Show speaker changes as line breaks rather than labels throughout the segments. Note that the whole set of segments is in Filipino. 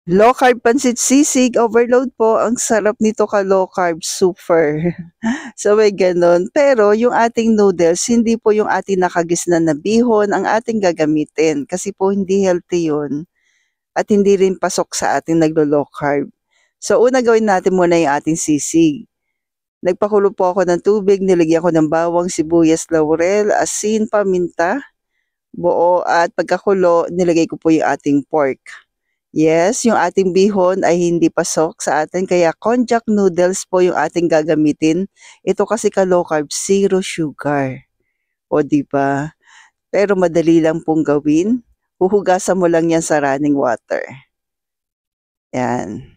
Low carb pansit sisig, overload po. Ang sarap nito ka low carb, super. So may gano'n. Pero yung ating noodles, hindi po yung ating nakagisnan na bihon ang ating gagamitin kasi po hindi healthy yun at hindi rin pasok sa ating naglo-low carb. So una gawin natin muna yung ating sisig. Nagpakulo po ako ng tubig, nilagyan ko ng bawang, sibuyas, laurel, asin, paminta, buo at pagkakulo, nilagay ko po yung ating pork. Yes, yung ating bihon ay hindi pasok sa atin kaya konjac noodles po yung ating gagamitin. Ito kasi ka low carb, zero sugar. O di ba? Pero madali lang pong gawin. Huhugasan mo lang yan sa running water. Yan.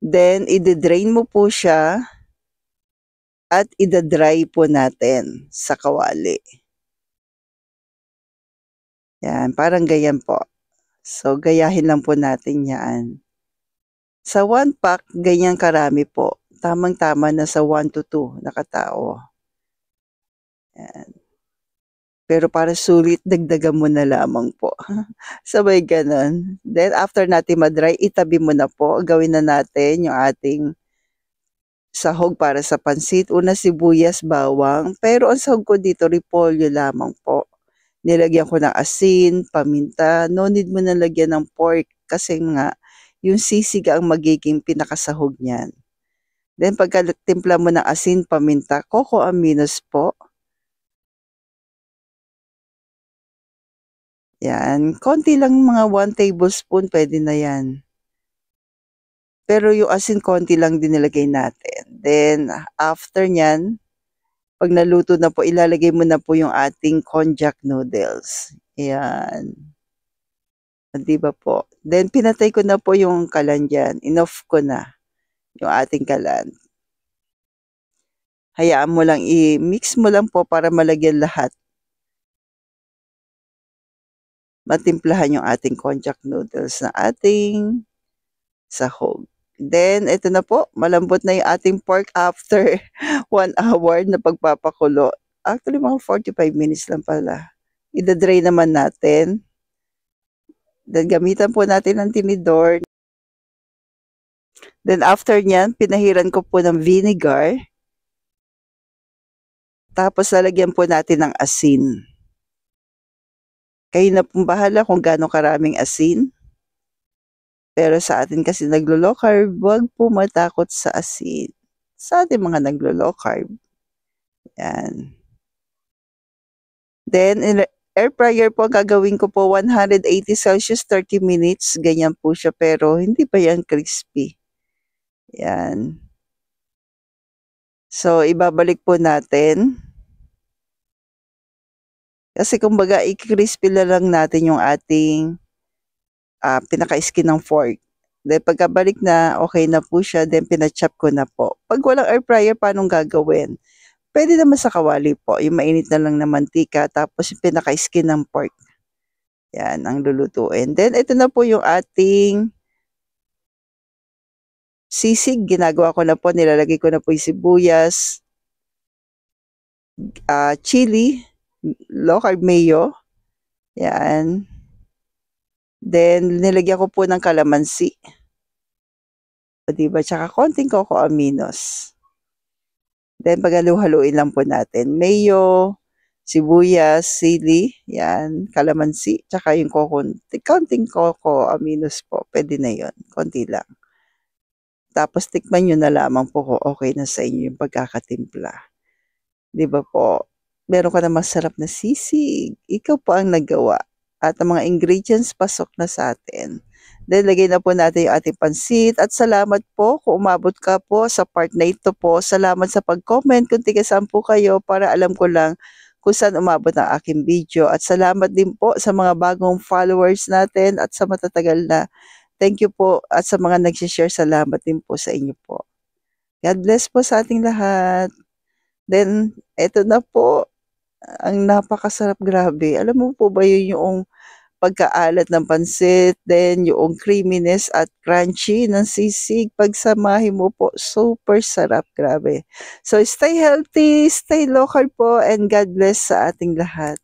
Then, ide-drain mo po siya at ida-dry po natin sa kawali. Yan, parang ganyan po. So, gayahin lang po natin yan. Sa 1 pack, ganyan karami po. Tamang-tama na sa 1 to 2 na katao. Yan. Pero para sulit, dagdagan mo na lamang po. Sabay ganon. Then, after natin madry, itabi mo na po. Gawin na natin yung ating sahog para sa pansit. Una, sibuyas, bawang. Pero ang sahog ko dito, repolyo lamang po. Nilagyan ko ng asin, paminta. No need mo na lagyan ng pork kasi nga, yung sisig ang magiging pinakasahog niyan. Then, pagkatimpla mo ng asin, paminta, coco aminos po. Yan, konti lang mga 1 tablespoon, pwede na yan. Pero yung asin, konti lang din nilagay natin. Then, after nyan, pag naluto na po, ilalagay mo na po yung ating konjac noodles. Ayan. Di ba po? Then, pinatay ko na po yung kalan dyan. Inoff ko na yung ating kalan. Hayaan mo lang, i-mix mo lang po para malagyan lahat. Matimplahan yung ating konjac noodles na ating sahog. Then, ito na po, malambot na yung ating pork after 1 hour na pagpapakulo. Actually, mga 45 minutes lang pala. Ida-dry naman natin. Then, gamitan po natin ng tinidor. Then, after nyan, pinahiran ko po ng vinegar. Tapos, lalagyan po natin ng asin. Kayo na pong bahala kung gaano karaming asin. Pero sa atin kasi naglo-low carb, huwag po matakot sa asin. Sa ating mga naglo-low carb. Yan. Then, air fryer po, gagawin ko po 180 Celsius, 30 minutes. Ganyan po siya, pero hindi pa yan crispy. Yan. So, ibabalik po natin. Kasi kumbaga, i-crispy lang natin yung ating pinaka-skin ng fork. Then, pagkabalik na, okay na po siya. Then, pinachop ko na po. Pag walang air fryer, paano gagawin? Pwede naman sa kawali po. Yung mainit na lang na mantika. Tapos, yung pinaka-skin ng pork. Yan, ang lulutuin. Then, ito na po yung ating sisig. Ginagawa ko na po. Nilalagay ko na po yung sibuyas, chili, low carb mayo. Yan. Then, nilagyan ko po ng kalamansi. O diba? Tsaka konting coco aminos. Then, paghalu-haluin lang po natin. Mayo, sibuyas, sili, yan, kalamansi, tsaka yung konting coco aminos po. Pwede na yon, konti lang. Tapos, tikman nyo na lamang po kung okay na sa inyo yung pagkakatimpla. Diba po? Meron ka na masarap na sisig. Ikaw po ang naggawa. At ang mga ingredients pasok na sa atin. Then, lagay na po natin yung ating pansit. At salamat po kung umabot ka po sa part na ito po. Salamat sa pag-comment kung tiga saan po kayo para alam ko lang kung saan umabot ang aking video. At salamat din po sa mga bagong followers natin at sa matatagal na. Thank you po. At sa mga nag-share, salamat din po sa inyo po. God bless po sa ating lahat. Then, eto na po. Ang napakasarap, grabe. Alam mo po ba yun yung pagkaalat ng pansit, then yung creaminess at crunchy ng sisig, pagsamahin mo po, super sarap, grabe. So, stay healthy, stay local po, and God bless sa ating lahat.